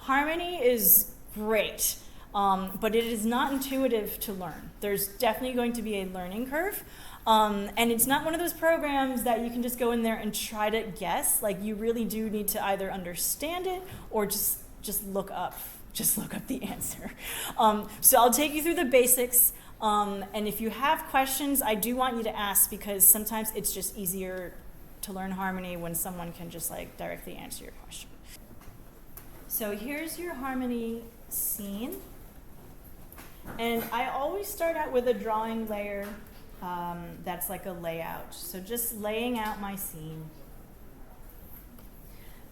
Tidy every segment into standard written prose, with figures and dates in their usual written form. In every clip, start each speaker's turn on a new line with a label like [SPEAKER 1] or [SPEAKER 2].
[SPEAKER 1] harmony is great, but it is not intuitive to learn. There's definitely going to be a learning curve. And it's not one of those programs that you can just go in there and try to guess. Like, you really do need to either understand it or just look up. Just look up the answer. So I'll take you through the basics. And if you have questions, I do want you to ask, because sometimes it's just easier to learn harmony when someone can just like directly answer your question. So here's your harmony scene. And I always start out with a drawing layer that's like a layout. So just laying out my scene.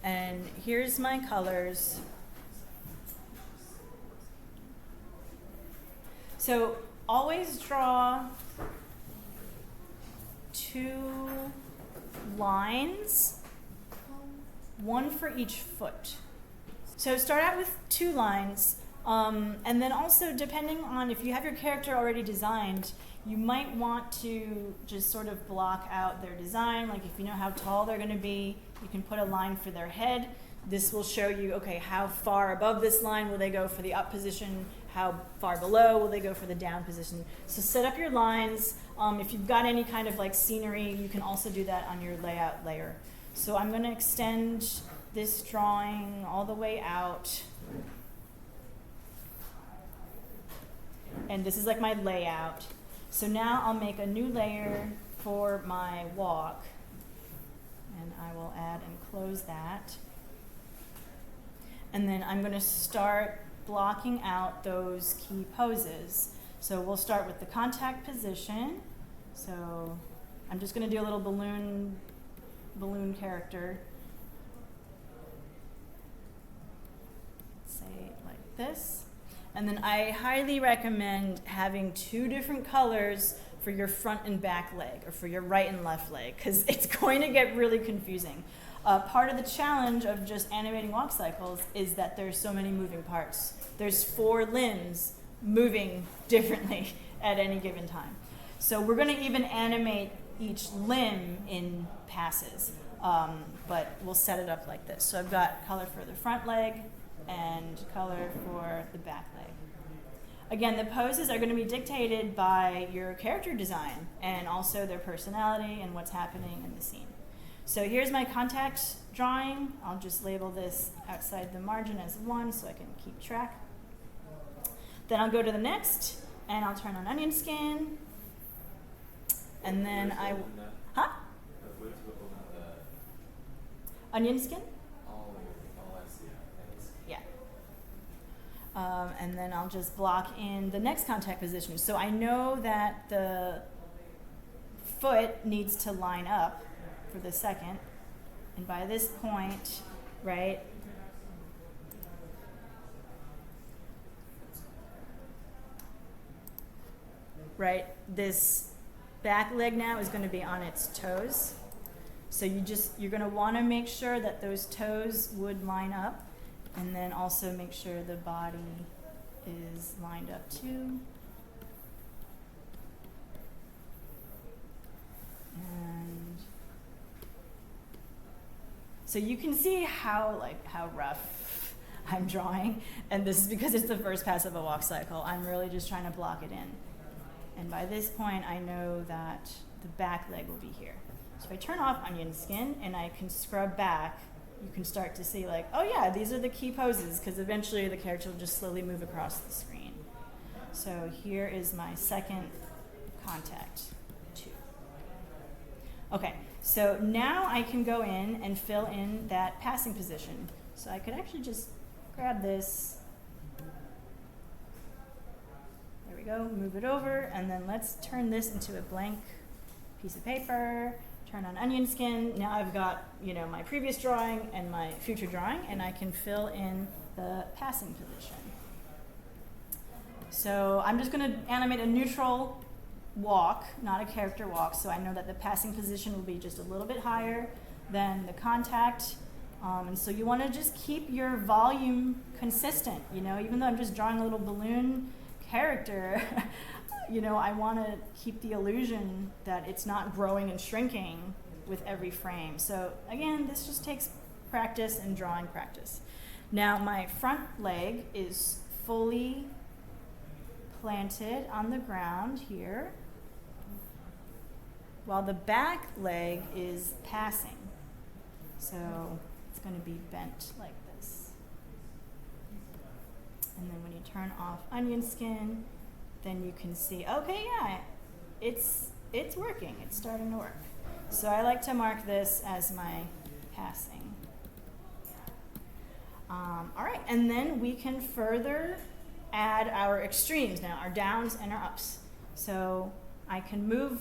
[SPEAKER 1] And here's my colors. So always draw 2 lines, 1 for each foot. So start out with 2 lines, and then also, depending on if you have your character already designed, you might want to just sort of block out their design. Like, if you know how tall they're going to be, you can put a line for their head. This will show you, okay, how far above this line will they go for the up position, how far below will they go for the down position. So set up your lines. If you've got any kind of like scenery, you can also do that on your layout layer. So I'm going to extend this drawing all the way out. And this is like my layout. So now I'll make a new layer for my walk. And I will add and close that. And then I'm going to start blocking out those key poses. So we'll start with the contact position. So I'm just going to do a little balloon character. Say it like this. And then I highly recommend having 2 different colors for your front and back leg, or for your right and left leg, because it's going to get really confusing. Part of the challenge of just animating walk cycles is that there's so many moving parts. There's 4 limbs moving differently at any given time. So we're going to even animate each limb in passes, but we'll set it up like this. So I've got color for the front leg and color for the back leg. Again, the poses are going to be dictated by your character design and also their personality and what's happening in the scene. So here's my contact drawing. I'll just label this outside the margin as 1 so I can keep track. Then I'll go to the next, and I'll turn on onion skin. And then huh? Onion skin? Yeah. And then I'll just block in the next contact position. So I know that the foot needs to line up for the second. And by this point, right, this back leg now is going to be on its toes. So you're going to want to make sure that those toes would line up, and then also make sure the body is lined up too. And so you can see how rough I'm drawing, and this is because it's the first pass of a walk cycle. I'm really just trying to block it in. And by this point, I know that the back leg will be here. So if I turn off onion skin and I can scrub back, you can start to see like, oh yeah, these are the key poses, because eventually the character will just slowly move across the screen. So here is my second contact 2. Okay, so now I can go in and fill in that passing position. So I could actually just grab this. There we go, move it over, and then let's turn this into a blank piece of paper. Turn on onion skin. Now I've got, my previous drawing and my future drawing, and I can fill in the passing position. So I'm just going to animate a neutral walk, not a character walk, so I know that the passing position will be just a little bit higher than the contact. And so you want to just keep your volume consistent, even though I'm just drawing a little balloon character, I want to keep the illusion that it's not growing and shrinking with every frame. So again, this just takes practice and drawing practice. Now my front leg is fully planted on the ground here, while the back leg is passing. So it's going to be bent like this. And then when you turn off onion skin, then you can see, okay, yeah, it's working. It's starting to work. So I like to mark this as my passing. All right, and then we can further add our extremes now, our downs and our ups. So I can move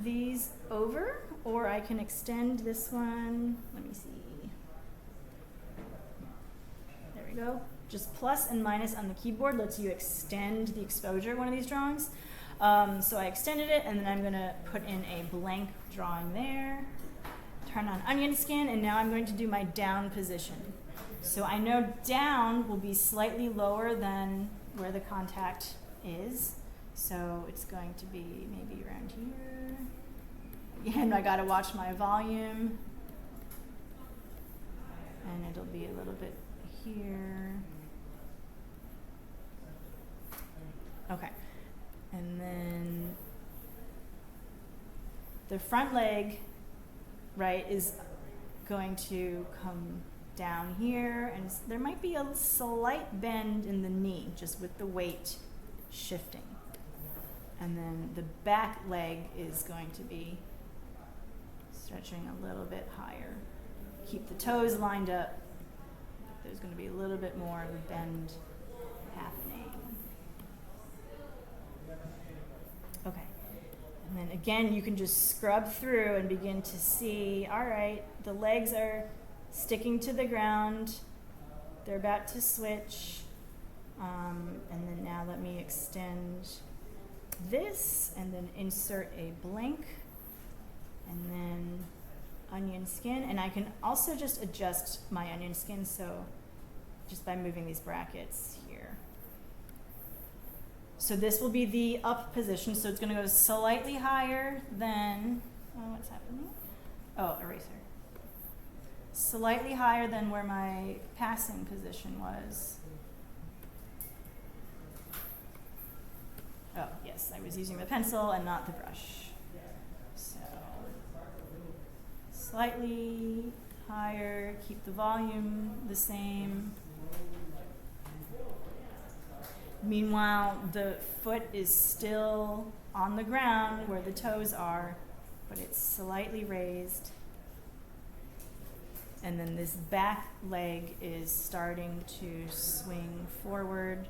[SPEAKER 1] these over, or I can extend this one. Let me see. There we go. Just plus and minus on the keyboard lets you extend the exposure of one of these drawings. So I extended it, and then I'm going to put in a blank drawing there. Turn on onion skin, and now I'm going to do my down position. So I know down will be slightly lower than where the contact is. So it's going to be maybe around here. And I got to watch my volume. And it'll be a little bit here. Okay. And then the front leg, right, is going to come down here, and there might be a slight bend in the knee just with the weight shifting. And then the back leg is going to be stretching a little bit higher. Keep the toes lined up. There's going to be a little bit more of a bend happening. Okay. And then again, you can just scrub through and begin to see, all right, the legs are sticking to the ground. They're about to switch. And then now let me extend this and then insert a blank and then onion skin. And I can also just adjust my onion skin, so just by moving these brackets here. So this will be the up position, so it's going to go slightly higher than, oh, what's happening? Oh, eraser. Slightly higher than where my passing position was. Oh, yes, I was using the pencil and not the brush. So, slightly higher, keep the volume the same. Meanwhile, the foot is still on the ground where the toes are, but it's slightly raised. And then this back leg is starting to swing forward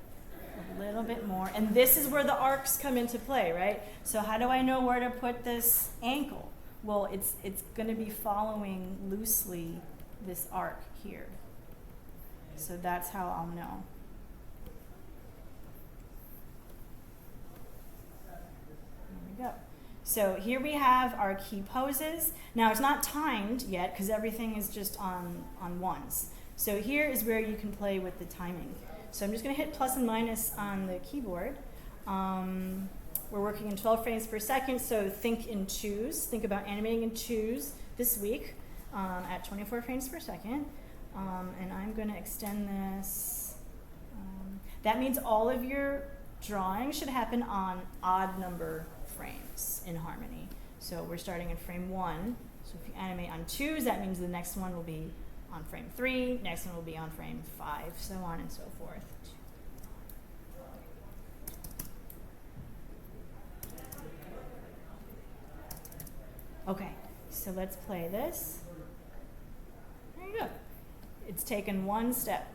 [SPEAKER 1] a little bit more. And this is where the arcs come into play, right? So how do I know where to put this ankle? Well, it's going to be following loosely this arc here. So that's how I'll know. There we go. So here we have our key poses. Now it's not timed yet because everything is just on ones. So here is where you can play with the timing. So I'm just going to hit plus and minus on the keyboard. We're working in 12 frames per second, so think in twos. Think about animating in twos this week at 24 frames per second. And I'm going to extend this. That means all of your drawing should happen on odd number frames in Harmony. So we're starting in frame 1. So if you animate on 2s, that means the next one will be on frame 3, next one will be on frame 5, so on and so forth. Okay, so let's play this. There you go. It's taken one step.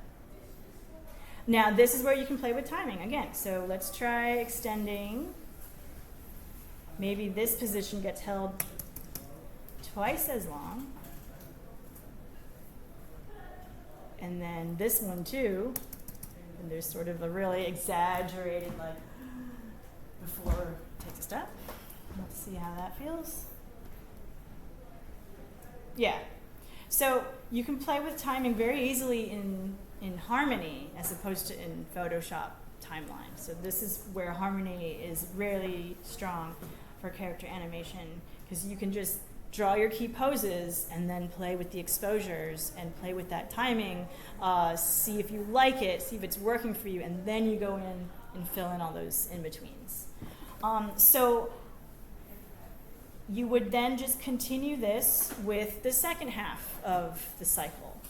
[SPEAKER 1] Now this is where you can play with timing again. So let's try extending. Maybe this position gets held twice as long. And then this one too. And there's sort of a really exaggerated, like, before takes a step. Let's see how that feels. Yeah. So you can play with timing very easily in Harmony as opposed to in Photoshop timeline. So this is where Harmony is really strong for character animation, because you can just draw your key poses and then play with the exposures and play with that timing. See if you like it, see if it's working for you, and then you go in and fill in all those in-betweens. So you would then just continue this with the second half of the cycle.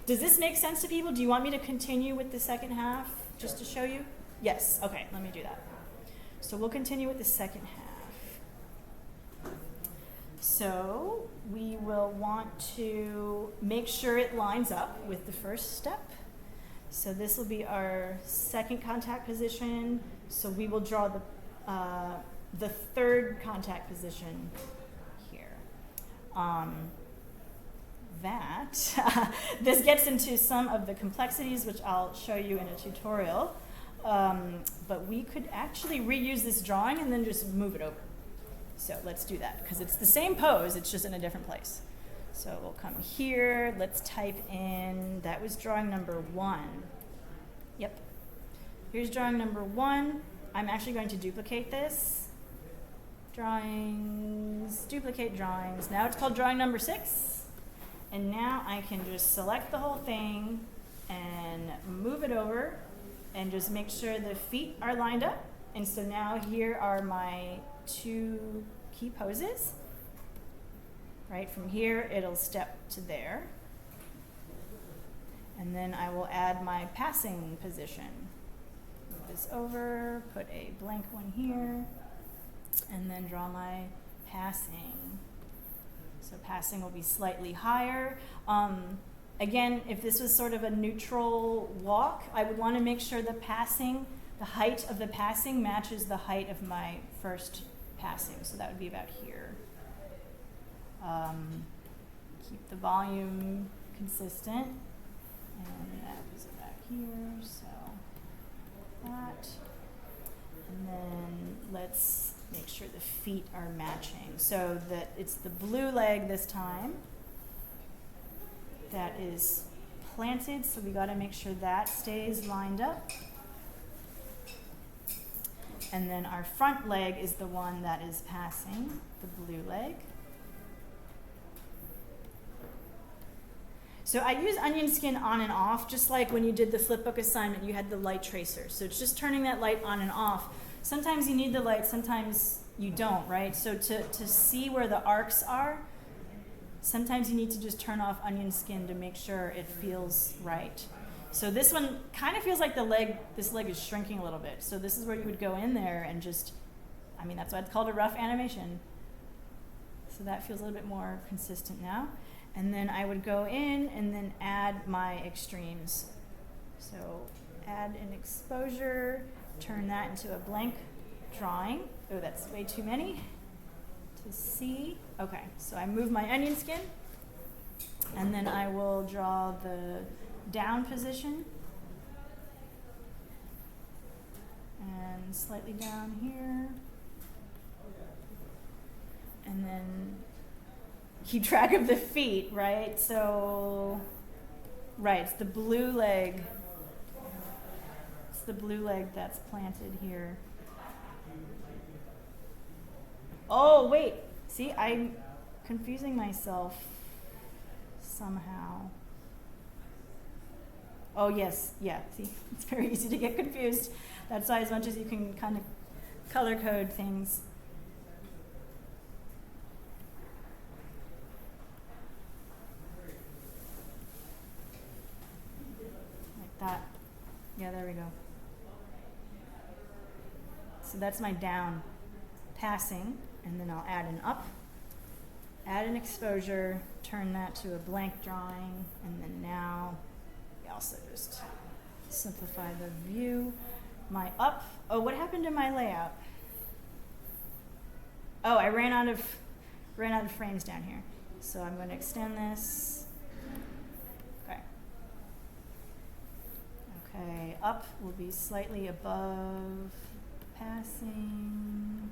[SPEAKER 1] Does this make sense to people? Do you want me to continue with the second half just to show you? Yes, okay, let me do that. So we'll continue with the second half. So we will want to make sure it lines up with the first step. So this will be our second contact position. So we will draw the third contact position here. This gets into some of the complexities, which I'll show you in a tutorial. But we could actually reuse this drawing and then just move it over. So let's do that, because it's the same pose, it's just in a different place. So we'll come here, let's type in, that was drawing number 1. Yep. Here's drawing number 1. I'm actually going to duplicate this. Drawings, duplicate drawings. Now it's called drawing number 6. And now I can just select the whole thing and move it over and just make sure the feet are lined up. And so now here are my 2 key poses. Right, from here it'll step to there. And then I will add my passing position. Move this over, put a blank one here, and then draw my passing. So passing will be slightly higher. Again, if this was sort of a neutral walk, I would want to make sure the height of the passing matches the height of my first passing. So that would be about here. Keep the volume consistent. And that is about here, so that. And then let's make sure the feet are matching. So that it's the blue leg this time that is planted, so we gotta make sure that stays lined up. And then our front leg is the one that is passing, the blue leg. So I use onion skin on and off, just like when you did the flipbook assignment, you had the light tracer. So it's just turning that light on and off. Sometimes you need the light, sometimes you don't, right? So to see where the arcs are, sometimes you need to just turn off onion skin to make sure it feels right. So this one kind of feels like this leg is shrinking a little bit. So this is where you would go in there and just, that's why it's called a rough animation. So that feels a little bit more consistent now. And then I would go in and then add my extremes. So add an exposure, turn that into a blank drawing. Oh, that's way too many to see. Okay, so I move my onion skin, and then I will draw the down position. And slightly down here. And then keep track of the feet, right? So, right, it's the blue leg. It's the blue leg that's planted here. Oh, wait. See, I'm confusing myself somehow. Oh, yes. Yeah, see, it's very easy to get confused. That's why as much as you can kind of color code things. That. Yeah, there we go. So that's my down passing, and then I'll add an up, add an exposure, turn that to a blank drawing, and then now we also just simplify the view. My up, oh, what happened to my layout? Oh, I ran out of frames down here. So I'm going to extend this. Okay, up will be slightly above passing.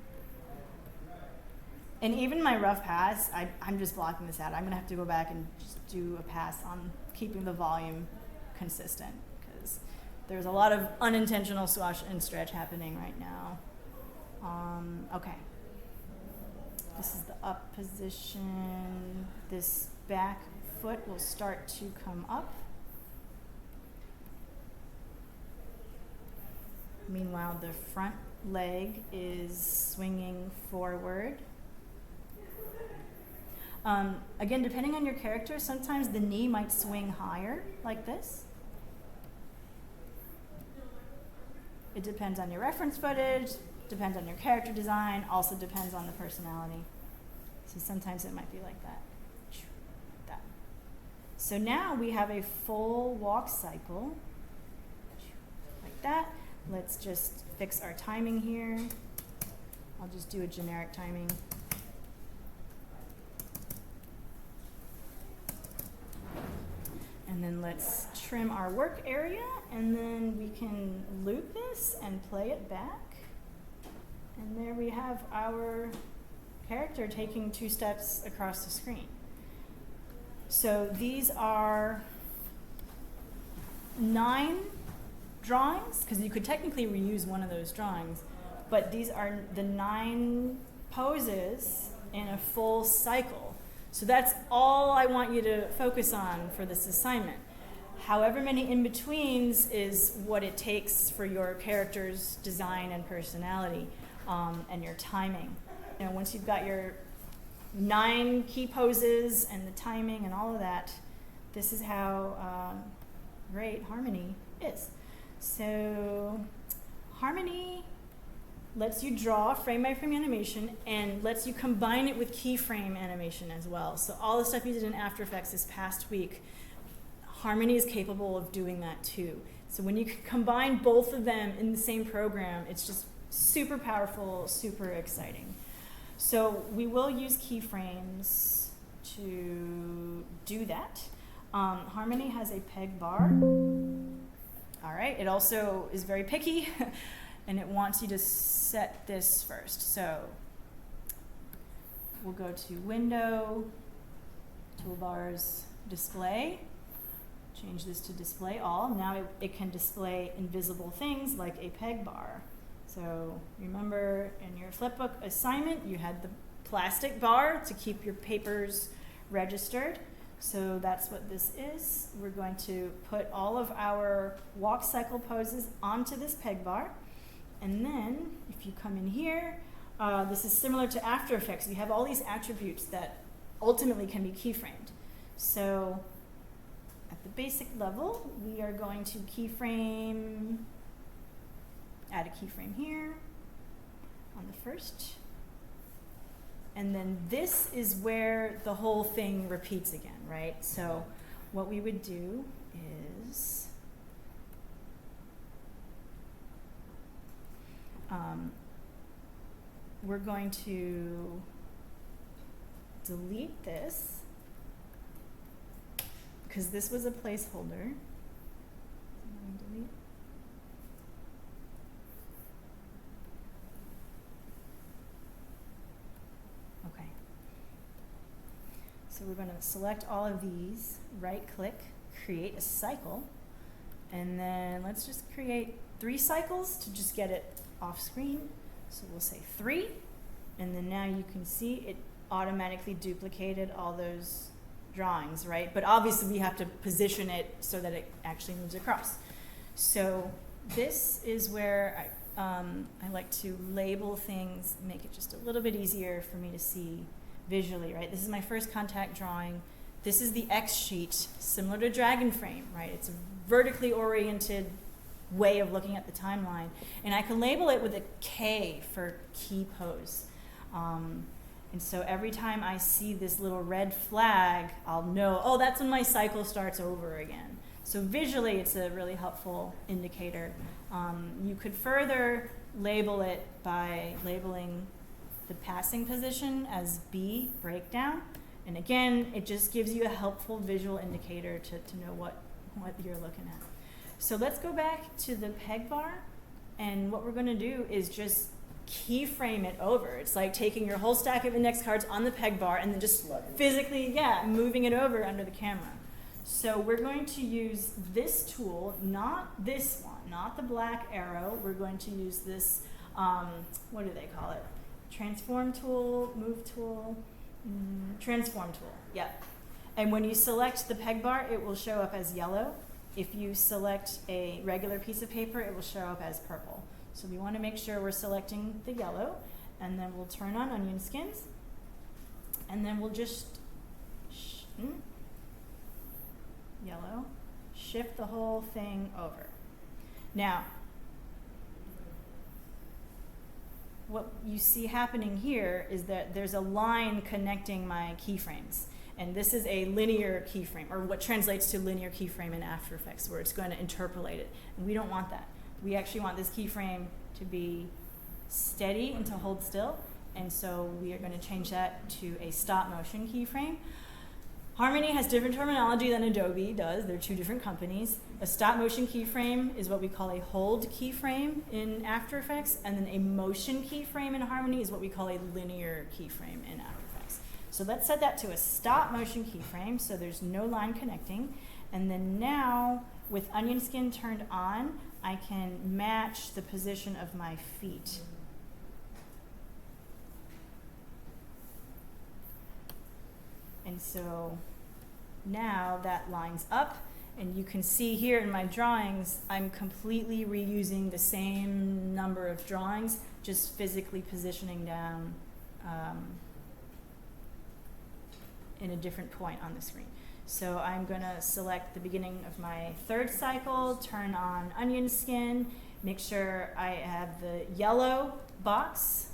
[SPEAKER 1] And even my rough pass, I'm just blocking this out. I'm going to have to go back and just do a pass on keeping the volume consistent, because there's a lot of unintentional swash and stretch happening right now. Okay. This is the up position. This back foot will start to come up. Meanwhile, the front leg is swinging forward. Again, depending on your character, sometimes the knee might swing higher, like this. It depends on your reference footage, depends on your character design, also depends on the personality. So sometimes it might be like that. So now we have a full walk cycle, like that. Let's just fix our timing here. I'll just do a generic timing. And then let's trim our work area, and then we can loop this and play it back. And there we have our character taking 2 steps across the screen. So these are 9 drawings, because you could technically reuse one of those drawings, but these are the 9 poses in a full cycle. So that's all I want you to focus on for this assignment. However many in-betweens is what it takes for your character's design and personality, and your timing. You know, once you've got your 9 key poses and the timing and all of that, this is how great Harmony is. So Harmony lets you draw frame-by-frame animation and lets you combine it with keyframe animation as well. So all the stuff you did in After Effects this past week, Harmony is capable of doing that too. So when you combine both of them in the same program, it's just super powerful, super exciting. So we will use keyframes to do that. Harmony has a peg bar. All right, it also is very picky and it wants you to set this first. So we'll go to Window, Toolbars, Display. Change this to Display All. Now it can display invisible things like a peg bar. So remember in your flipbook assignment, you had the plastic bar to keep your papers registered. So that's what this is. We're going to put all of our walk cycle poses onto this peg bar. And then if you come in here, this is similar to After Effects. We have all these attributes that ultimately can be keyframed. So at the basic level, we are going to keyframe, add a keyframe here on the first. And then this is where the whole thing repeats again, right? So what we would do is we're going to delete this because this was a placeholder. Delete. Okay. So we're going to select all of these, right click, create a cycle, and then let's just create 3 cycles to just get it off screen. So we'll say 3, and then now you can see it automatically duplicated all those drawings, right? But obviously we have to position it so that it actually moves across. So this is where I like to label things, make it just a little bit easier for me to see visually, right? This is my first contact drawing. This is the X sheet, similar to Dragon Frame, right? It's a vertically oriented way of looking at the timeline. And I can label it with a K for key pose. And so every time I see this little red flag, I'll know, oh, that's when my cycle starts over again. So visually, it's a really helpful indicator. You could further label it by labeling the passing position as B, breakdown. And again, it just gives you a helpful visual indicator to know what you're looking at. So let's go back to the peg bar, and what we're going to do is just keyframe it over. It's like taking your whole stack of index cards on the peg bar and then just physically, moving it over under the camera. So we're going to use this tool, not this one, not the black arrow. We're going to use this, what do they call it? transform tool, move tool, transform tool, yep. And when you select the peg bar, it will show up as yellow. If you select a regular piece of paper, it will show up as purple. So we want to make sure we're selecting the yellow, and then we'll turn on onion skins, and then we'll just yellow, shift the whole thing over. Now, what you see happening here is that there's a line connecting my keyframes. And this is a linear keyframe, or what translates to linear keyframe in After Effects, where it's going to interpolate it. And we don't want that. We actually want this keyframe to be steady and to hold still. And so we are going to change that to a stop motion keyframe. Harmony has different terminology than Adobe does. They're two different companies. A stop motion keyframe is what we call a hold keyframe in After Effects, and then a motion keyframe in Harmony is what we call a linear keyframe in After Effects. So let's set that to a stop motion keyframe so there's no line connecting. And then now, with onion skin turned on, I can match the position of my feet. And so now that lines up, and you can see here in my drawings, I'm completely reusing the same number of drawings, just physically positioning down in a different point on the screen. So I'm going to select the beginning of my third cycle, turn on onion skin, make sure I have the yellow box.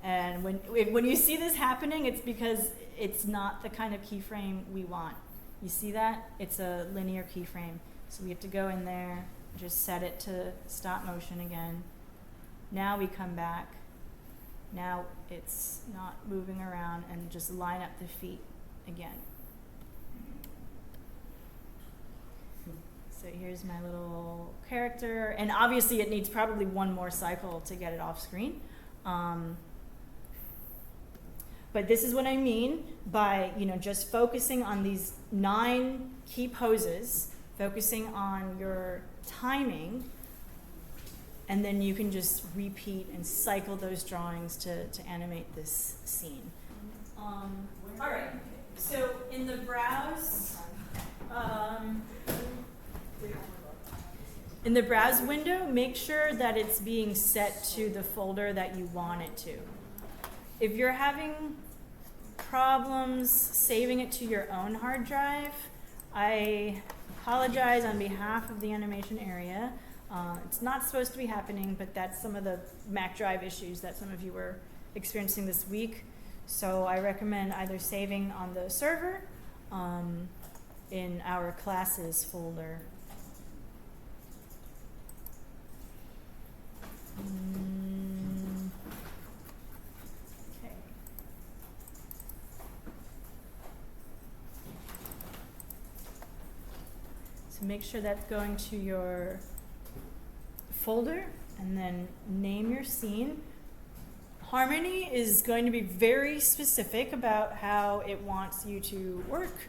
[SPEAKER 1] And when you see this happening, it's because it's not the kind of keyframe we want. You see that? It's a linear keyframe. So we have to go in there, just set it to stop motion again. Now we come back. Now it's not moving around, and just line up the feet again. So here's my little character. And obviously it needs probably one more cycle to get it off screen. But this is what I mean by, just focusing on these 9 key poses, focusing on your timing, and then you can just repeat and cycle those drawings to animate this scene. All right, so in the browse, window, make sure that it's being set to the folder that you want it to. If you're having problems saving it to your own hard drive, I apologize on behalf of the animation area. It's not supposed to be happening, but that's some of the Mac drive issues that some of you were experiencing this week. So I recommend either saving on the server in our classes folder. Okay. So make sure that's going to your folder, and then name your scene. Harmony is going to be very specific about how it wants you to work.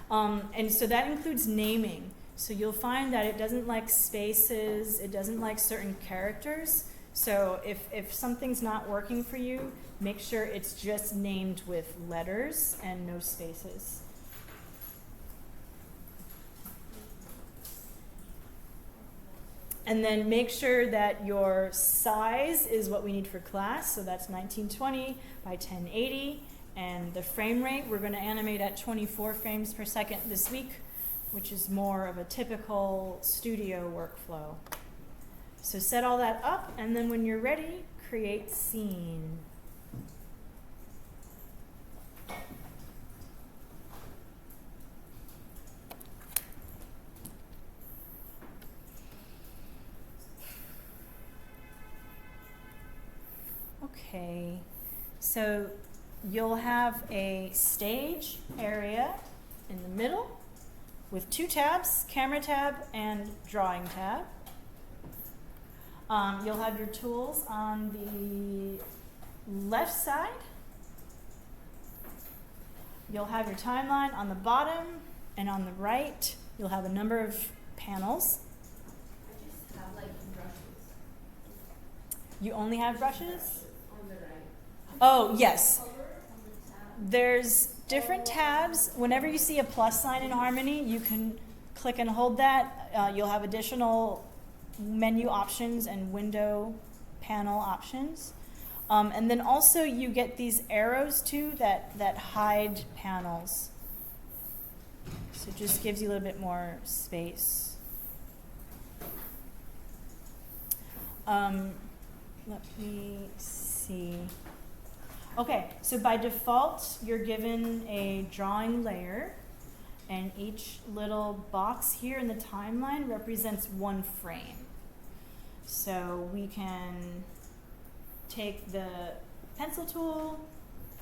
[SPEAKER 1] And so that includes naming. So you'll find that it doesn't like spaces, it doesn't like certain characters. So if something's not working for you, make sure it's just named with letters and no spaces. And then make sure that your size is what we need for class. So that's 1920 by 1080. And the frame rate, we're going to animate at 24 frames per second this week, which is more of a typical studio workflow. So set all that up, and then when you're ready, create scene. Okay, so you'll have a stage area in the middle with 2 tabs, camera tab and drawing tab. You'll have your tools on the left side. You'll have your timeline on the bottom, and on the right, you'll have a number of panels. You only have brushes? Oh, yes. There's different tabs. Whenever you see a plus sign in Harmony, you can click and hold that. You'll have additional menu options and window panel options. And then also you get these arrows too that hide panels. So it just gives you a little bit more space. Let me see. Okay, so by default, you're given a drawing layer, and each little box here in the timeline represents one frame. So we can take the pencil tool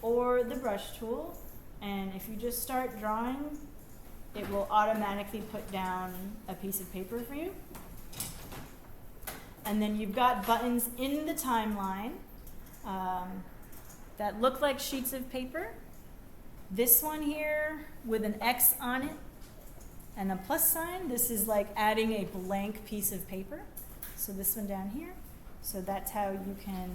[SPEAKER 1] or the brush tool, and if you just start drawing, it will automatically put down a piece of paper for you. And then you've got buttons in the timeline that look like sheets of paper. This one here with an X on it and a plus sign, this is like adding a blank piece of paper. So this one down here. So that's how you can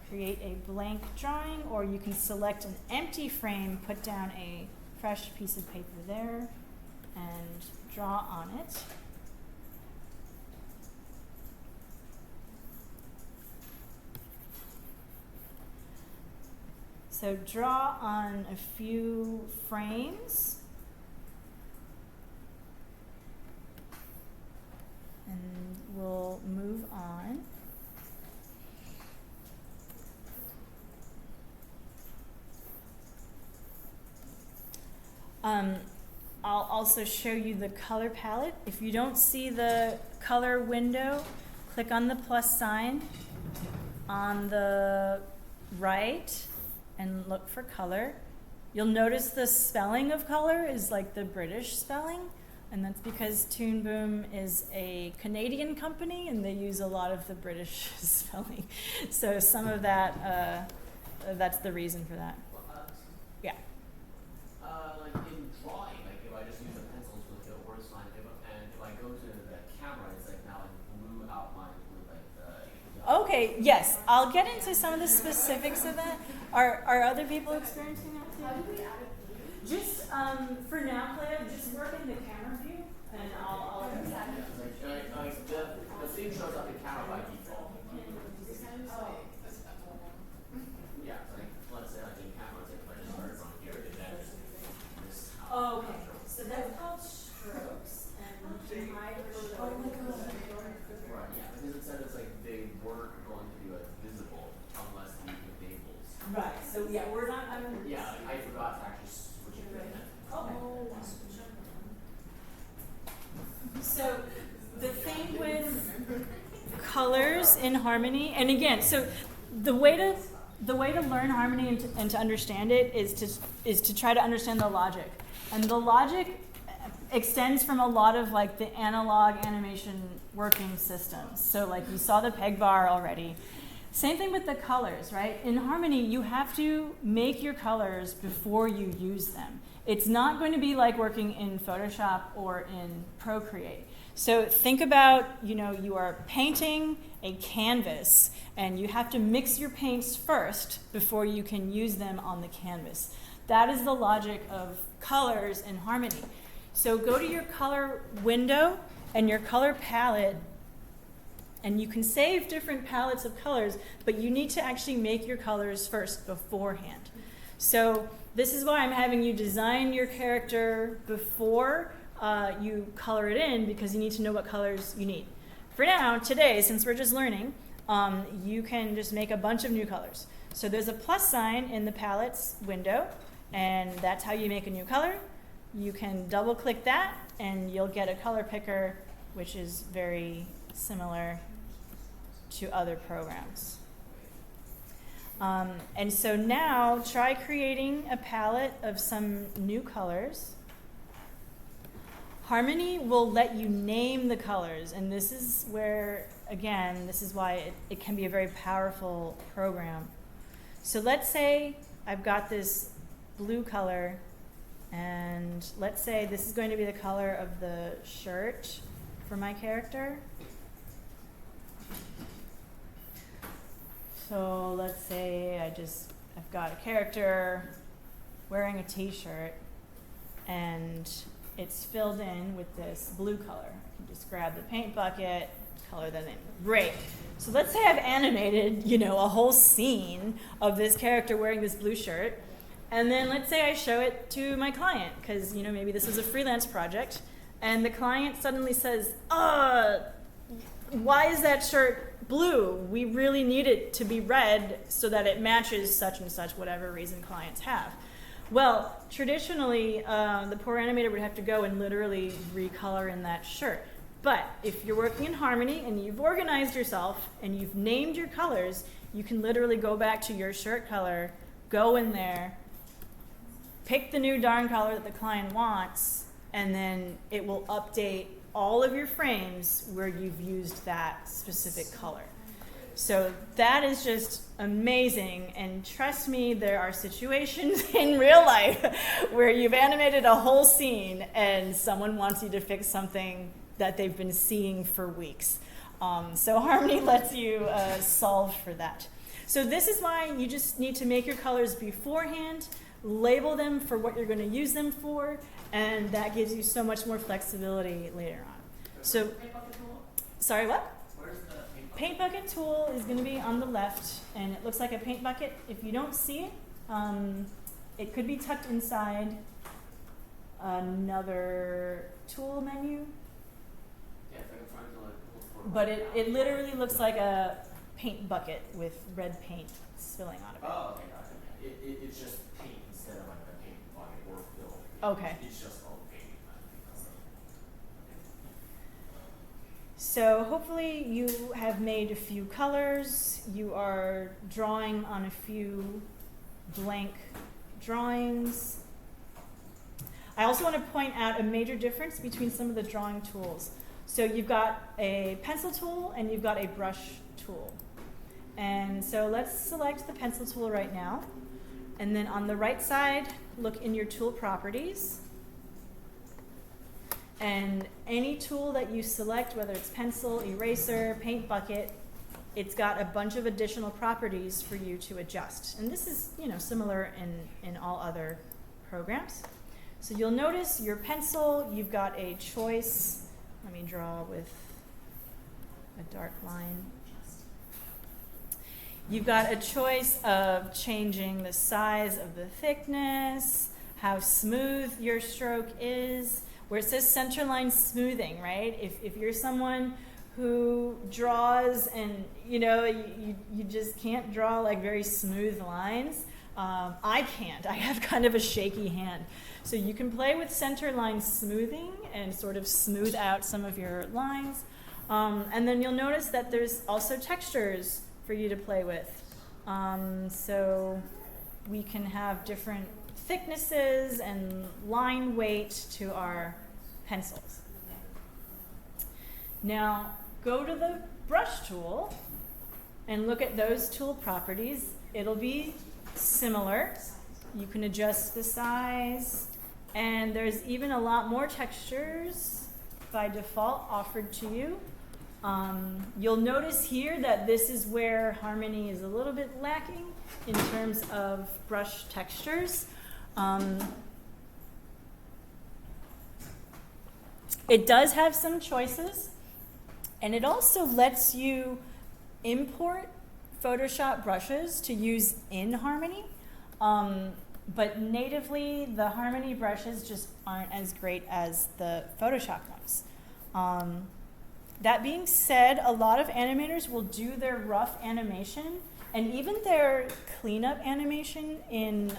[SPEAKER 1] create a blank drawing, or you can select an empty frame, put down a fresh piece of paper there, and draw on it. So draw on a few frames, and we'll move on. I'll also show you the color palette. If you don't see the color window, click on the plus sign on the right and look for color. You'll notice the spelling of color is like the British spelling, and that's because Toon Boom is a Canadian company and they use a lot of the British spelling. So some of that, that's the reason for that. Yeah.
[SPEAKER 2] Like in drawing, like if I just use a pencil to look at a word sign, and if I go to the camera, it's like now like blue outline with like the.
[SPEAKER 1] Okay, yes, I'll get into some of the specifics of that. Are other people experiencing that too?
[SPEAKER 3] How do we add it?
[SPEAKER 1] Just for now, Cleo, just work in the camera view, and I'll
[SPEAKER 2] Like the thing shows up in camera by default. Yeah, it's like let's say like in camera, it's like if I just start from here, and then this.
[SPEAKER 1] Oh, okay. So that's called strokes, and you can hide or show.
[SPEAKER 3] Oh my God.
[SPEAKER 2] Right, yeah, because it said it's like they weren't going to be like visible unless you enables.
[SPEAKER 1] Right. So yeah, we're not.
[SPEAKER 2] Yeah, I forgot to actually switch it to that.
[SPEAKER 1] Okay. So the thing with colors in Harmony, and again, so the way to learn Harmony and to understand it is to try to understand the logic, and the logic extends from a lot of like the analog animation working systems. So like you saw the peg bar already. Same thing with the colors, right? In Harmony, you have to make your colors before you use them. It's not going to be like working in Photoshop or in Procreate. So think about, you are painting a canvas, and you have to mix your paints first before you can use them on the canvas. That is the logic of colors in Harmony. So go to your color window and your color palette, and you can save different palettes of colors, but you need to actually make your colors first beforehand. So this is why I'm having you design your character before you color it in, because you need to know what colors you need. For now, today, since we're just learning, you can just make a bunch of new colors. So there's a plus sign in the palettes window, and that's how you make a new color. You can double click that, and you'll get a color picker, which is very similar to other programs. And so now try creating a palette of some new colors. Harmony will let you name the colors, and this is where, again, this is why it can be a very powerful program. So let's say I've got this blue color, and let's say this is going to be the color of the shirt for my character. So let's say I've got a character wearing a t-shirt and it's filled in with this blue color. I can just grab the paint bucket, color them in. Great. So let's say I've animated, a whole scene of this character wearing this blue shirt. And then let's say I show it to my client because, maybe this is a freelance project. And the client suddenly says, why is that shirt blue? We really need it to be red so that it matches such and such, whatever reason clients have. Well, traditionally, the poor animator would have to go and literally recolor in that shirt. But if you're working in Harmony and you've organized yourself and you've named your colors, you can literally go back to your shirt color, go in there, pick the new darn color that the client wants, and then it will update all of your frames where you've used that specific color. So that is just amazing, and trust me, there are situations in real life where you've animated a whole scene and someone wants you to fix something that they've been seeing for weeks. So Harmony lets you solve for that. So this is why you just need to make your colors beforehand, label them for what you're going to use them for, and that gives you so much more flexibility later on. So, sorry, what?
[SPEAKER 2] Where's the
[SPEAKER 1] Paint bucket tool is going to be on the left, and it looks like a paint bucket. If you don't see it, it could be tucked inside another tool menu.
[SPEAKER 2] Yeah, if I can find the look for it.
[SPEAKER 1] But it literally looks like a paint bucket with red paint spilling out of it.
[SPEAKER 2] Oh, okay, gotcha. It's just paint instead of like a paint bucket or fill.
[SPEAKER 1] Okay.
[SPEAKER 2] It's just all paint.
[SPEAKER 1] So hopefully you have made a few colors. You are drawing on a few blank drawings. I also want to point out a major difference between some of the drawing tools. So you've got a pencil tool and you've got a brush tool. And so let's select the pencil tool right now. And then on the right side, look in your tool properties. And any tool that you select, whether it's pencil, eraser, paint bucket, it's got a bunch of additional properties for you to adjust. And this is, similar in all other programs. So you'll notice your pencil, you've got a choice. Let me draw with a dark line. You've got a choice of changing the size of the thickness, how smooth your stroke is, where it says centerline smoothing, right? If you're someone who draws and, you just can't draw like very smooth lines, I can't. I have kind of a shaky hand. So you can play with centerline smoothing and sort of smooth out some of your lines. And then you'll notice that there's also textures for you to play with. So we can have different thicknesses and line weight to our pencils. Now go to the brush tool and look at those tool properties. It'll be similar. You can adjust the size, and there's even a lot more textures by default offered to you. You'll notice here that this is where Harmony is a little bit lacking in terms of brush textures. It does have some choices, and it also lets you import Photoshop brushes to use in Harmony, but natively the Harmony brushes just aren't as great as the Photoshop ones. That being said, a lot of animators will do their rough animation and even their cleanup animation in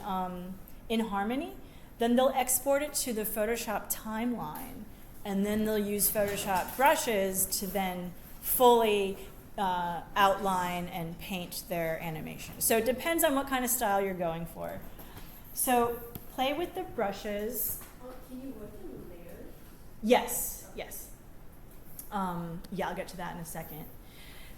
[SPEAKER 1] Harmony, then they'll export it to the Photoshop timeline, and then they'll use Photoshop brushes to then fully outline and paint their animation. So it depends on what kind of style you're going for. So play with the brushes.
[SPEAKER 3] Can you work in layers?
[SPEAKER 1] Yes, yes. Yeah, I'll get to that in a second.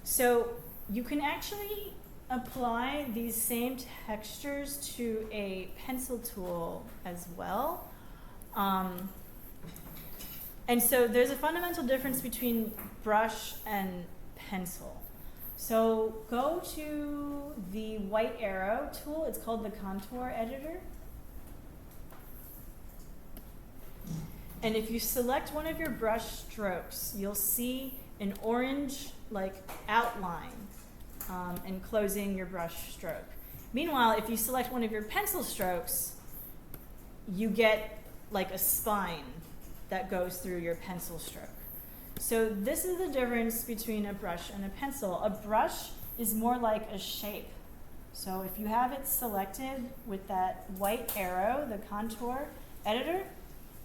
[SPEAKER 1] So you can actually apply these same textures to a pencil tool as well. And so there's a fundamental difference between brush and pencil. So go to the white arrow tool. It's called the contour editor. And if you select one of your brush strokes, you'll see an orange like outline enclosing your brush stroke. Meanwhile, if you select one of your pencil strokes, you get like a spine that goes through your pencil stroke. So this is the difference between a brush and a pencil. A brush is more like a shape. So if you have it selected with that white arrow, the contour editor,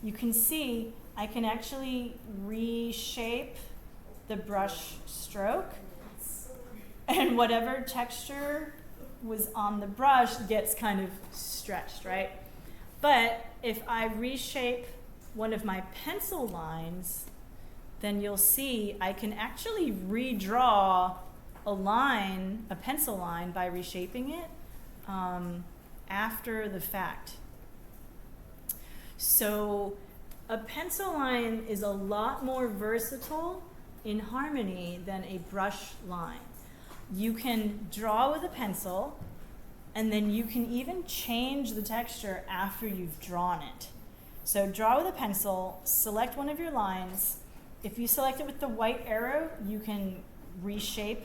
[SPEAKER 1] you can see I can actually reshape the brush stroke, and whatever texture was on the brush gets kind of stretched, right? But if I reshape one of my pencil lines, then you'll see I can actually redraw a line, a pencil line, by reshaping it after the fact. So a pencil line is a lot more versatile in Harmony than a brush line. You can draw with a pencil, and then you can even change the texture after you've drawn it. So draw with a pencil, select one of your lines. If you select it with the white arrow, you can reshape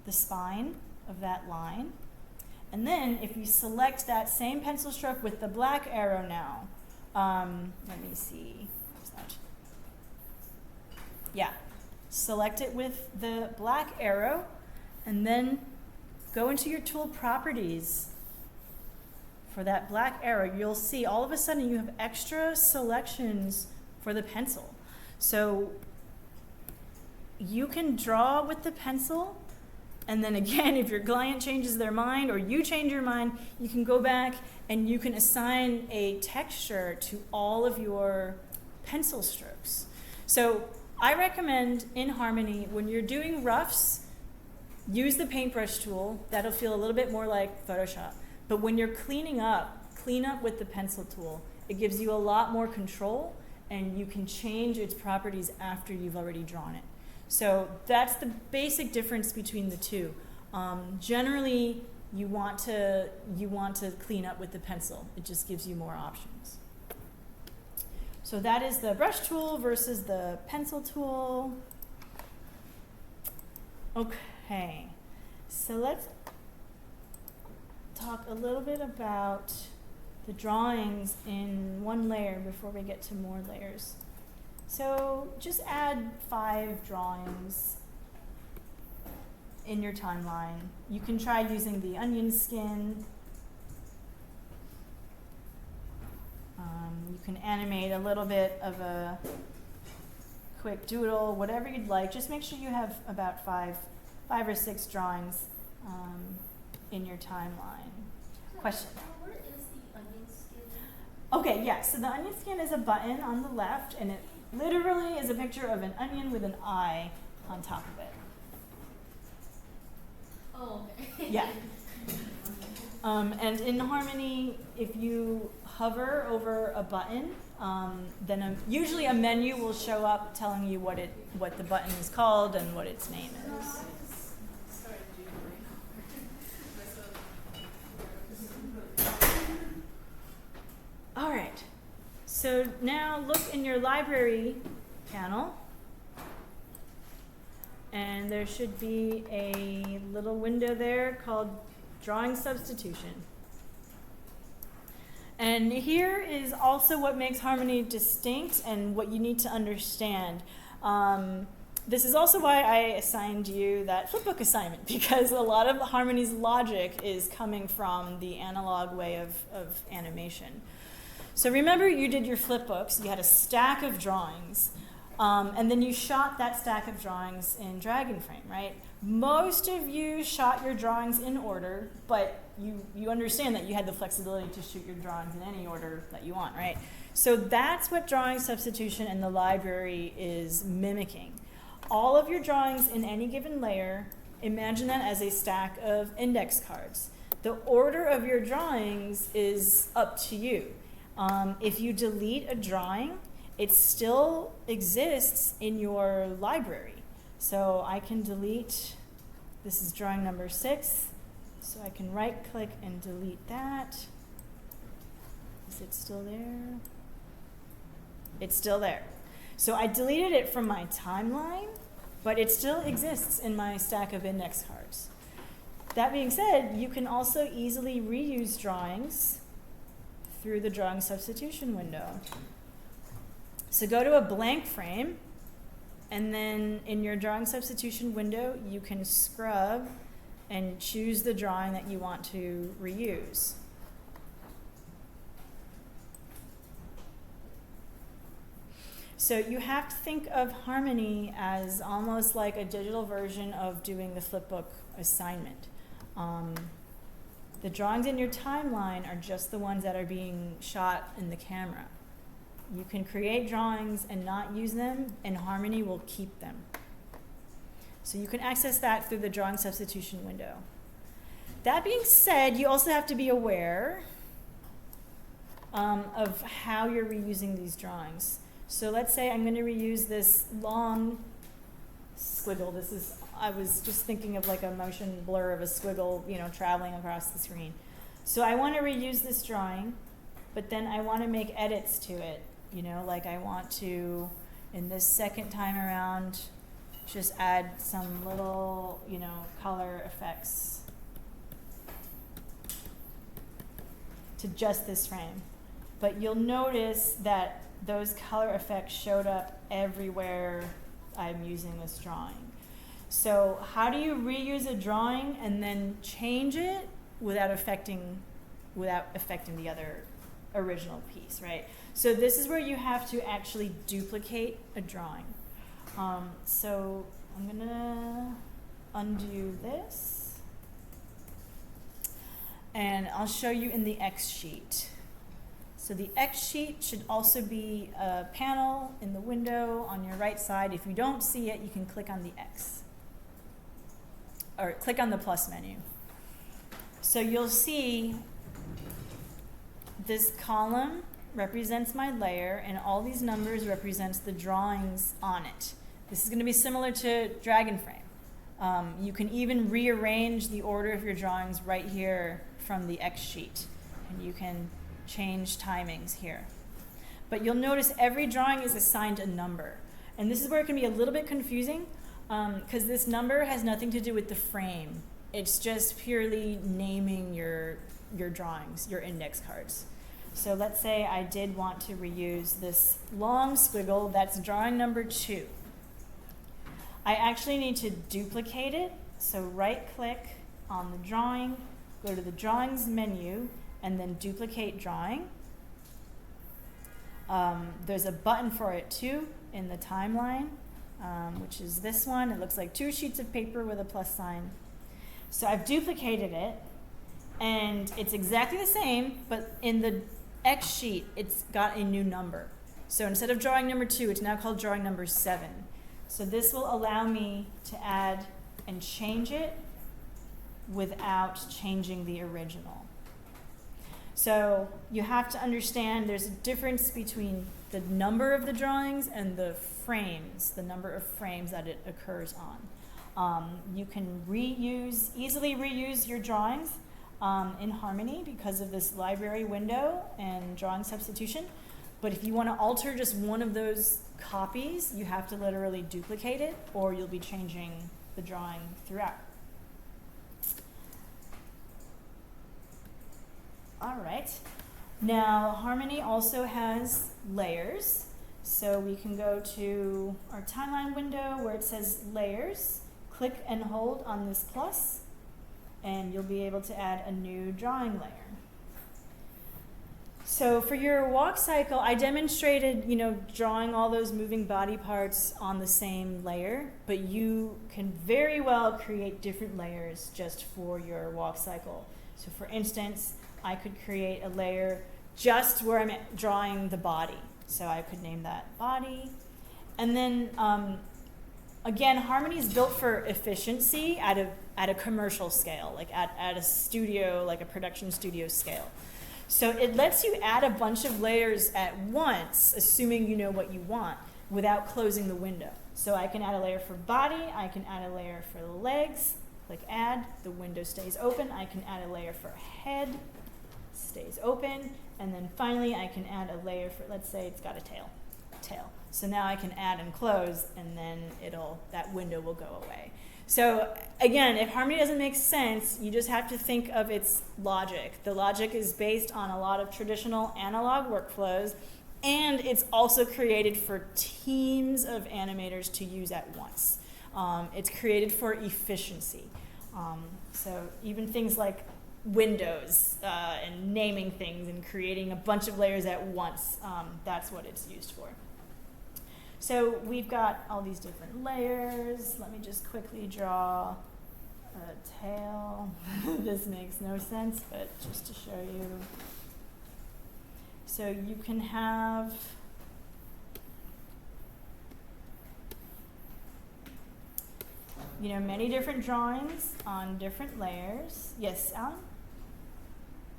[SPEAKER 1] the spine of that line. And then if you select that same pencil stroke with the black arrow now, let me see. What's that? Yeah. Select it with the black arrow, and then go into your tool properties. For that black arrow, you'll see all of a sudden you have extra selections for the pencil. So you can draw with the pencil, and then again, if your client changes their mind or you change your mind, you can go back and you can assign a texture to all of your pencil strokes. So I recommend in Harmony, when you're doing roughs, use the paintbrush tool. That'll feel a little bit more like Photoshop. But when you're cleaning up, clean up with the pencil tool. It gives you a lot more control, and you can change its properties after you've already drawn it. So that's the basic difference between the two. Generally, you want to clean up with the pencil. It just gives you more options. So that is the brush tool versus the pencil tool. Okay, so let's talk a little bit about the drawings in one layer before we get to more layers. So just add 5 drawings in your timeline. You can try using the onion skin. You can animate a little bit of a quick doodle, whatever you'd like. Just make sure you have about 5 or 6 drawings in your timeline. Question?
[SPEAKER 3] Where is the onion skin?
[SPEAKER 1] Okay, yeah, so the onion skin is a button on the left, and it literally is a picture of an onion with an eye on top of it.
[SPEAKER 3] Oh, okay.
[SPEAKER 1] Yeah. And in Harmony, if you hover over a button, then usually a menu will show up telling you what the button is called and what its name is. All right. So now look in your library panel, and there should be a little window there called Drawing Substitution. And here is also what makes Harmony distinct and what you need to understand. This is also why I assigned you that flipbook assignment, because a lot of Harmony's logic is coming from the analog way of animation. So remember, you did your flipbooks, you had a stack of drawings, and then you shot that stack of drawings in DragonFrame, right? Most of you shot your drawings in order, but you understand that you had the flexibility to shoot your drawings in any order that you want, right? So that's what drawing substitution in the library is mimicking. All of your drawings in any given layer, imagine that as a stack of index cards. The order of your drawings is up to you. If you delete a drawing, it still exists in your library. So I can delete This is drawing number 6. So I can right click and delete that. Is it still there? It's still there. So I deleted it from my timeline, but it still exists in my stack of index cards. That being said, you can also easily reuse drawings through the drawing substitution window. So go to a blank frame, and then in your drawing substitution window, you can scrub and choose the drawing that you want to reuse. So you have to think of Harmony as almost like a digital version of doing the flipbook assignment. The drawings in your timeline are just the ones that are being shot in the camera. You can create drawings and not use them, and Harmony will keep them. So you can access that through the drawing substitution window. That being said, you also have to be aware of how you're reusing these drawings. So let's say I'm going to reuse this long squiggle. I was just thinking of like a motion blur of a squiggle, traveling across the screen. So I want to reuse this drawing, but then I want to make edits to it. Like I want to, in this second time around, just add some little, color effects to just this frame. But you'll notice that those color effects showed up everywhere I'm using this drawing. So how do you reuse a drawing and then change it without affecting the other original piece, right? So this is where you have to actually duplicate a drawing. So I'm gonna undo this, and I'll show you in the X sheet. So the X sheet should also be a panel in the window on your right side. If you don't see it, you can click on the X, or click on the plus menu. So you'll see this column represents my layer, and all these numbers represents the drawings on it. This is going to be similar to Dragon Frame. You can even rearrange the order of your drawings right here from the X sheet, and you can change timings here. But you'll notice every drawing is assigned a number, and this is where it can be a little bit confusing because this number has nothing to do with the frame. It's just purely naming your drawings, your index cards. So let's say I did want to reuse this long squiggle, that's drawing number 2. I actually need to duplicate it, so right click on the drawing, go to the drawings menu, and then duplicate drawing. There's a button for it too in the timeline, which is this one. It looks like 2 sheets of paper with a plus sign. So I've duplicated it, and it's exactly the same, but in the X sheet, it's got a new number. So instead of drawing number 2, it's now called drawing number 7. So this will allow me to add and change it without changing the original. So you have to understand there's a difference between the number of the drawings and the frames, the number of frames that it occurs on. You can easily reuse your drawings in Harmony because of this library window and drawing substitution. But if you want to alter just one of those copies, you have to literally duplicate it, or you'll be changing the drawing throughout. All right. Now, Harmony also has layers. So we can go to our timeline window where it says layers, click and hold on this plus, and you'll be able to add a new drawing layer. So for your walk cycle, I demonstrated, drawing all those moving body parts on the same layer, but you can very well create different layers just for your walk cycle. So for instance, I could create a layer just where I'm drawing the body. So I could name that body. And then, again, Harmony is built for efficiency at a commercial scale, like at a studio, like a production studio scale. So it lets you add a bunch of layers at once, assuming you know what you want, without closing the window. So I can add a layer for body, I can add a layer for the legs, Click add, the window stays open. I can add a layer for head, stays open, and then finally I can add a layer for, let's say it's got a tail. So now I can add and close, and then that window will go away. So again, if Harmony doesn't make sense, you just have to think of its logic. The logic is based on a lot of traditional analog workflows, and it's also created for teams of animators to use at once. It's created for efficiency. So even things like windows and naming things and creating a bunch of layers at once, that's what it's used for. So we've got all these different layers. Let me just quickly draw a tail. This makes no sense, but just to show you. So you can have many different drawings on different layers. Yes, Alan?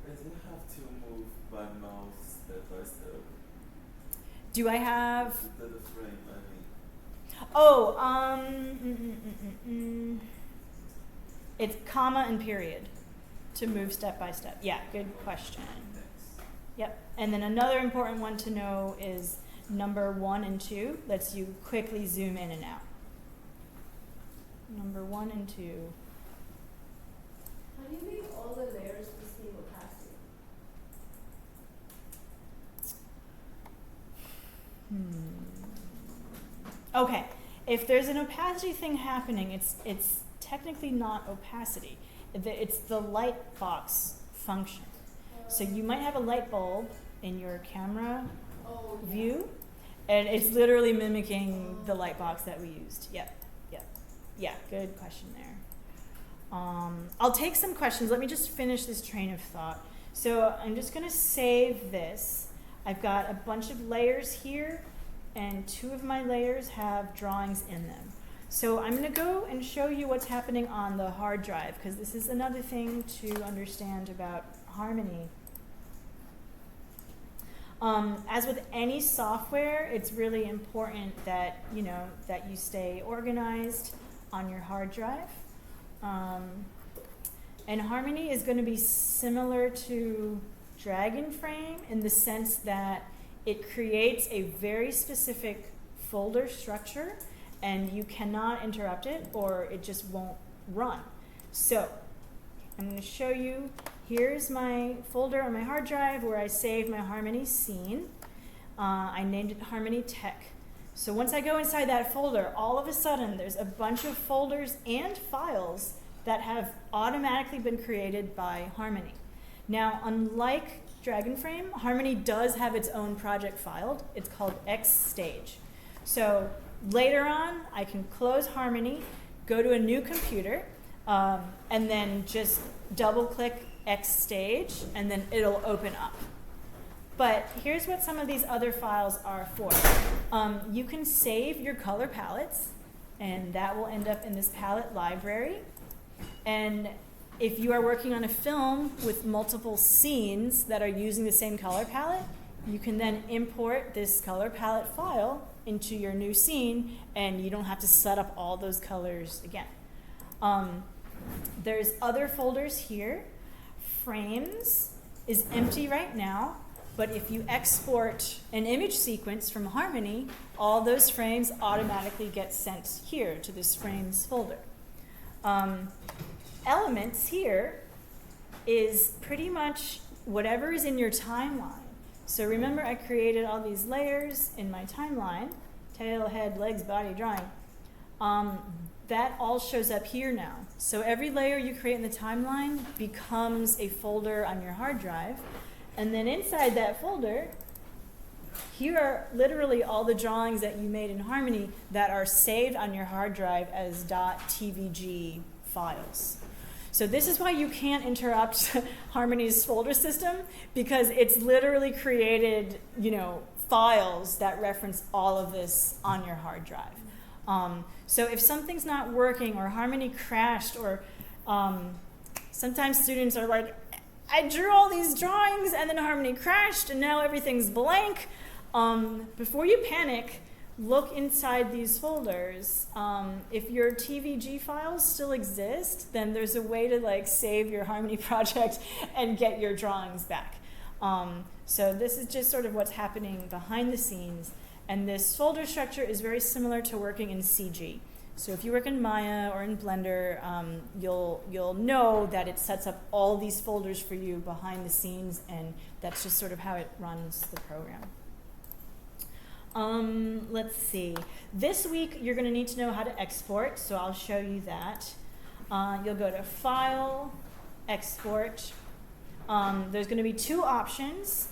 [SPEAKER 4] I do have to move my mouse step by step.
[SPEAKER 1] Do I have?
[SPEAKER 4] The frame, I mean.
[SPEAKER 1] Oh, it's comma and period to move step by step. Yeah, good question.
[SPEAKER 4] Thanks.
[SPEAKER 1] Yep. And then another important one to know is number 1 and 2 lets you quickly zoom in and out. Number 1 and 2.
[SPEAKER 3] How do you make all the layers the same opacity?
[SPEAKER 1] Okay, if there's an opacity thing happening, it's technically not opacity. It's the light box function. So you might have a light bulb in your camera view, and it's literally mimicking the light box that we used. Yep. Yeah, good question there. I'll take some questions. Let me just finish this train of thought. So I'm just going to save this. I've got a bunch of layers here, and 2 of my layers have drawings in them. So I'm going to go and show you what's happening on the hard drive, because this is another thing to understand about Harmony. As with any software, it's really important that that you stay organized on your hard drive. And Harmony is going to be similar to Dragonframe in the sense that it creates a very specific folder structure, and you cannot interrupt it or it just won't run. So I'm going to show you, here's my folder on my hard drive where I saved my Harmony scene. I named it Harmony Tech. So once I go inside that folder, all of a sudden there's a bunch of folders and files that have automatically been created by Harmony. Now, unlike Dragonframe, Harmony does have its own project filed. It's called XStage. So later on, I can close Harmony, go to a new computer, and then just double-click XStage, and then it'll open up. But here's what some of these other files are for. You can save your color palettes, and that will end up in this palette library. And if you are working on a film with multiple scenes that are using the same color palette, you can then import this color palette file into your new scene, and you don't have to set up all those colors again. There's other folders here. Frames is empty right now, but if you export an image sequence from Harmony, all those frames automatically get sent here to this frames folder. Elements here is pretty much whatever is in your timeline. So remember, I created all these layers in my timeline, tail, head, legs, body, drawing. That all shows up here now. So every layer you create in the timeline becomes a folder on your hard drive. And then inside that folder, here are literally all the drawings that you made in Harmony that are saved on your hard drive as .tvg files. So this is why you can't interrupt Harmony's folder system, because it's literally created, files that reference all of this on your hard drive. So if something's not working or Harmony crashed, or sometimes students are like, I drew all these drawings and then Harmony crashed and now everything's blank. Before you panic, look inside these folders. If your TVG files still exist, then there's a way to like save your Harmony project and get your drawings back. So this is just sort of what's happening behind the scenes. And this folder structure is very similar to working in CG. So if you work in Maya or in Blender, you'll know that it sets up all these folders for you behind the scenes, and that's just sort of how it runs the program. Let's see. This week you're going to need to know how to export, so I'll show you that. You'll go to File, Export. There's going to be two options.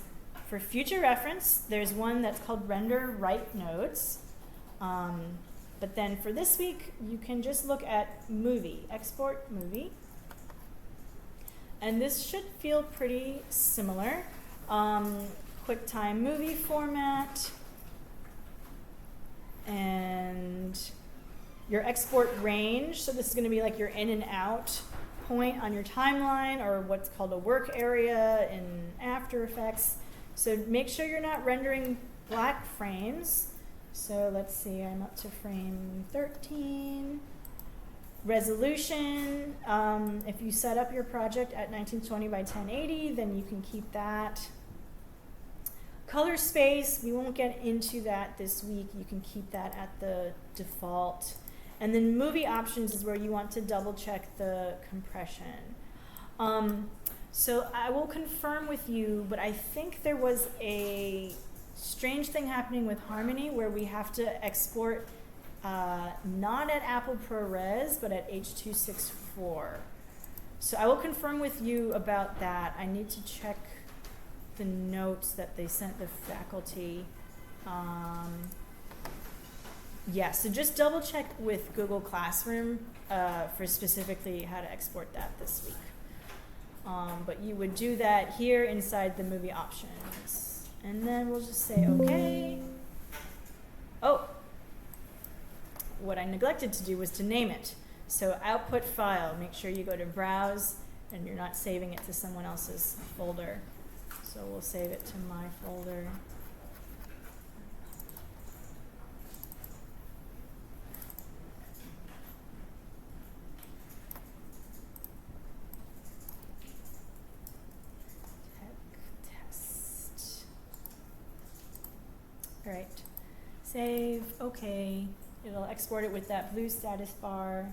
[SPEAKER 1] For future reference, there's one that's called Render Write Nodes. But then for this week, you can just look at Movie, Export Movie. And this should feel pretty similar. QuickTime movie format. And your export range. So this is going to be like your in and out point on your timeline, or what's called a work area in After Effects. So make sure you're not rendering black frames. So let's see, I'm up to frame 13. Resolution, if you set up your project at 1920 by 1080, then you can keep that. Color space, we won't get into that this week. You can keep that at the default. And then movie options is where you want to double check the compression. So I will confirm with you, but I think there was a strange thing happening with Harmony where we have to export not at Apple ProRes, but at H.264. So I will confirm with you about that. I need to check the notes that they sent the faculty. Yeah, so just double check with Google Classroom for specifically how to export that this week. But you would do that here inside the movie options. And then we'll just say okay. Oh, what I neglected to do was to name it. So output file, make sure you go to browse and you're not saving it to someone else's folder. So we'll save it to my folder. All right, save, okay. It'll export it with that blue status bar,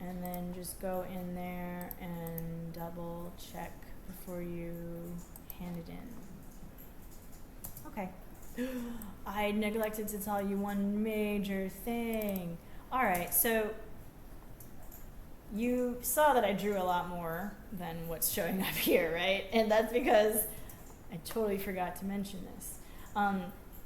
[SPEAKER 1] and then just go in there and double check before you hand it in. Okay. I neglected to tell you one major thing. All right, so you saw that I drew a lot more than what's showing up here, right? And that's because I totally forgot to mention this.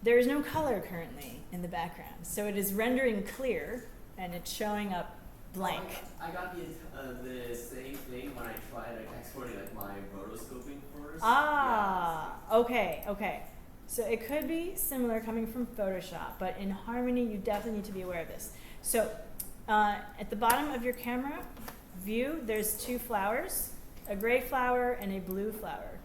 [SPEAKER 1] There is no color currently in the background, so it is rendering clear, and it's showing up blank.
[SPEAKER 2] I got the same thing when I tried exporting like my rotoscoping first.
[SPEAKER 1] Ah, okay, okay. So it could be similar coming from Photoshop, but in Harmony, you definitely need to be aware of this. So at the bottom of your camera view, there's two flowers, a gray flower and a blue flower.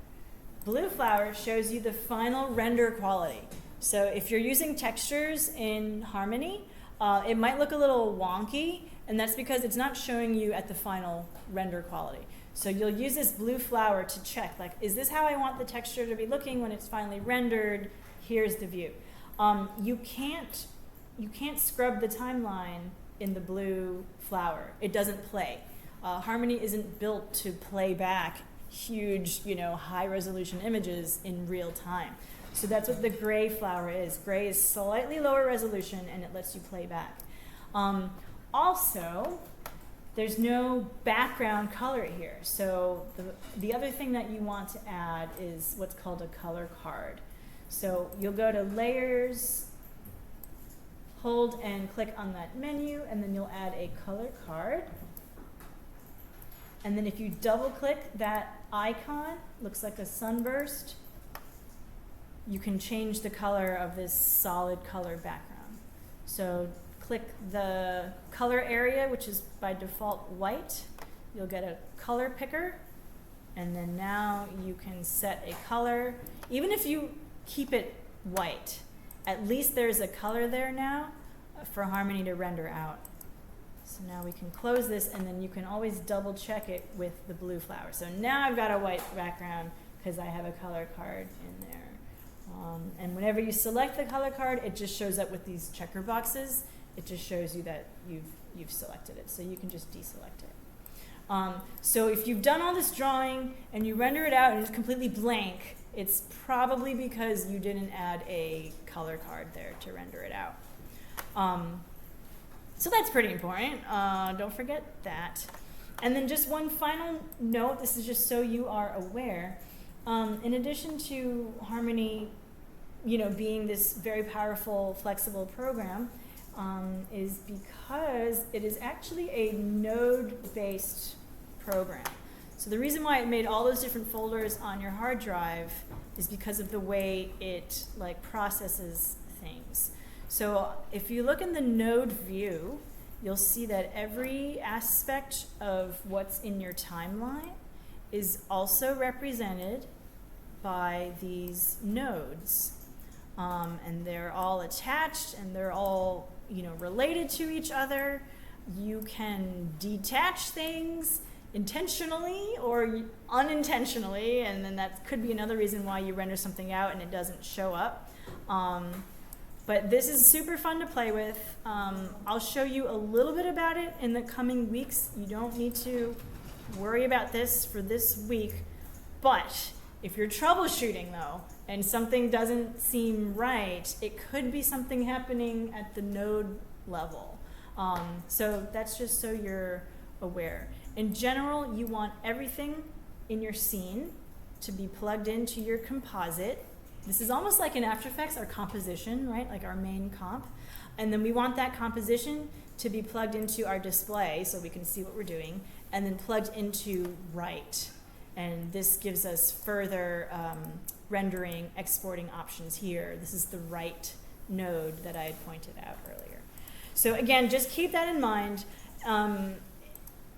[SPEAKER 1] Blue flower shows you the final render quality. So if you're using textures in Harmony, it might look a little wonky, and that's because it's not showing you at the final render quality. So you'll use this blue flower to check, like, is this how I want the texture to be looking when it's finally rendered? Here's the view. You can't scrub the timeline in the blue flower. It doesn't play. Harmony isn't built to play back huge, high resolution images in real time. So that's what the gray flower is. Gray is slightly lower resolution, and it lets you play back. Also, there's no background color here. So the other thing that you want to add is what's called a color card. So you'll go to Layers, hold and click on that menu, and then you'll add a color card. And then if you double click that icon, looks like a sunburst, you can change the color of this solid color background. So click the color area, which is by default white. You'll get a color picker, and then now you can set a color. Even if you keep it white, at least there's a color there now for Harmony to render out. So now we can close this, and then you can always double check it with the blue flower. So now I've got a white background because I have a color card in there. And whenever you select the color card, it just shows up with these checker boxes. It just shows you that you've selected it. So you can just deselect it. So if you've done all this drawing and you render it out and it's completely blank, it's probably because you didn't add a color card there to render it out. So that's pretty important. Don't forget that. And then just one final note, this is just so you are aware. In addition to Harmony, being this very powerful, flexible program, is because it is actually a node-based program. So the reason why it made all those different folders on your hard drive is because of the way it processes things. So if you look in the node view, you'll see that every aspect of what's in your timeline is also represented by these nodes. And they're all attached and they're all related to each other. You can detach things intentionally or unintentionally, and then that could be another reason why you render something out and it doesn't show up. But this is super fun to play with. I'll show you a little bit about it in the coming weeks. You don't need to worry about this for this week. But if you're troubleshooting though, and something doesn't seem right, it could be something happening at the node level. So that's just so you're aware. In general, you want everything in your scene to be plugged into your composite. This is almost like in After Effects, our composition, right? Like our main comp. And then we want that composition to be plugged into our display so we can see what we're doing, and then plugged into right. And this gives us further rendering, exporting options here. This is the right node that I had pointed out earlier. So again, just keep that in mind.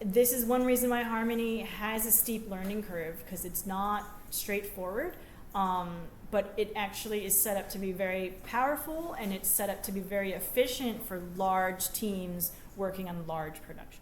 [SPEAKER 1] This is one reason why Harmony has a steep learning curve, because it's not straightforward. But it actually is set up to be very powerful, and it's set up to be very efficient for large teams working on large productions.